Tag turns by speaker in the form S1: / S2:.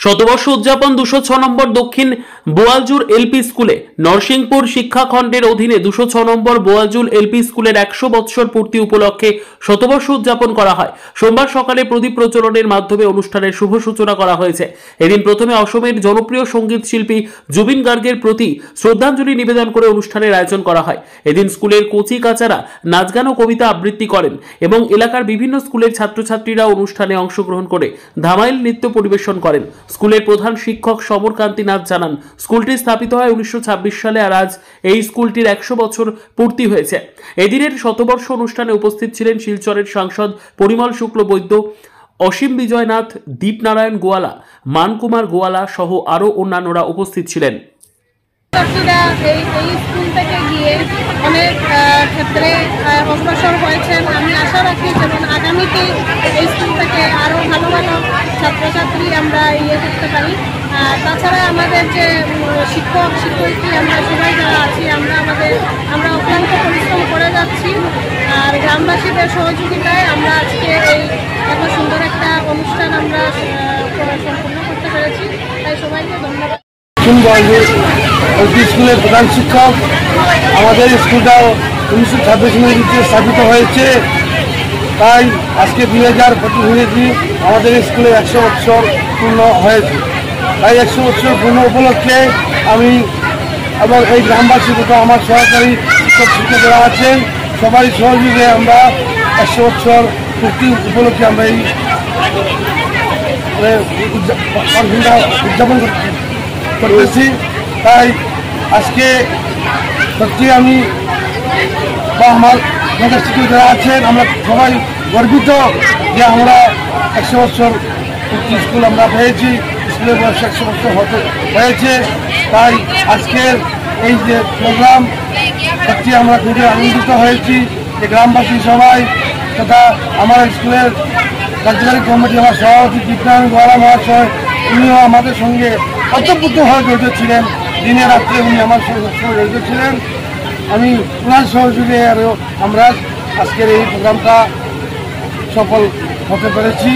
S1: শতবর্ষ উদযাপন 206 নম্বর দক্ষিণ বোয়ালজুর এলপি স্কুলে নরসিংপুর শিক্ষাখণ্ডের অধীনে 206 নম্বর বোয়ালজুর এলপি স্কুলের 100 বৎসর পূর্তি উপলক্ষে শতবর্ষ উদযাপন করা হয়। সোমবার সকালে প্রদীপ প্রজ্বলনের মাধ্যমে অনুষ্ঠানের শুভ সূচনা করা হয়েছে। এদিন প্রথমে অসমের জনপ্রিয় সঙ্গীত শিল্পী জুবিন গার্গের প্রতি শ্রদ্ধাঞ্জলি নিবেদন করে অনুষ্ঠানের আয়োজন করা হয়। এদিন স্কুলের কচি কাচারা নাচ গান ও কবিতা আবৃত্তি করেন এবং এলাকার বিভিন্ন স্কুলের ছাত্রছাত্রীরা অনুষ্ঠানে অংশগ্রহণ করে ধামাইল নৃত্য পরিবেশন করেন। স্কুলের প্রধান শিক্ষক সমরকান্তি নাথ জানান, স্কুলটি স্থাপিত হয় 1926 সালে আর আজ এই স্কুলটির 100 বছর পূর্তি হয়েছে। এদিনের শতবর্ষ অনুষ্ঠানে উপস্থিত ছিলেন শিলচরের সাংসদ পরিমল শুক্লবৈদ্য, অসীম বিজয়নাথ, দীপনারায়ণ গোয়ালা, মানকুমার গোয়ালা সহ আরও অন্যান্যরা উপস্থিত ছিলেন।
S2: এই স্কুল থেকে গিয়ে অনেক ক্ষেত্রে অগ্রসর হয়েছেন। আমি আশা রাখি যেমন আগামীতে এই স্কুল থেকে আরও ভালো ভালো ছাত্রছাত্রী আমরা করতে পারি। তাছাড়া আমাদের যে শিক্ষক শিক্ষয়িত্রী আমরা সবাই যারা আছি আমরা অক্লান্ত পরিশ্রম করে যাচ্ছি। আর গ্রামবাসীদের সহযোগিতায় আমরা আজকে এই এত সুন্দর একটা অনুষ্ঠান আমরা সম্পূর্ণ করতে পেরেছি। তাই সবাইকে ধন্যবাদ।
S3: স্কুলের প্রধান শিক্ষক, আমাদের স্কুলটাও 1926 সালে স্থাপিত হয়েছে। তাই আজকে 2025 আমাদের স্কুলে 100 বছর পূর্ণ হয়েছে। তাই 100 বছর পূর্ণ উপলক্ষে আমি এবং এই গ্রামবাসী তথা আমার সহকারী শিক্ষক শিক্ষকেরা আছেন, সবাই সহযোগে আমরা 100 বছর পূর্তি উপলক্ষে আমরা এই উদযাপন করতেছি। তাই আজকে সত্যি আমি বা আমার শিক্ষক যারা আছেন আমরা সবাই গর্বিত যে আমরা 100 বছর স্কুল আমরা পেয়েছি, স্কুলের বয়স 100 বছর হয়েছে। তাই আজকের এই যে প্রোগ্রাম সত্যি আমরা খুবই আনন্দিত হয়েছি যে গ্রামবাসী সবাই তথা আমার স্কুলের কার্যকারী কমিটি আমার সভাপতি দীপনারায়ণ গোয়ালা মহাশয়, উনিও আমাদের সঙ্গে অতপ্রতভাবে জড়িত ছিলেন। দিনে রাত্রে উনি আমার সঙ্গে জড়িত ছিলেন। আমি ওনার সহযোগে আরও আমরা আজকের এই প্রোগ্রামটা সফল হতে পেরেছি।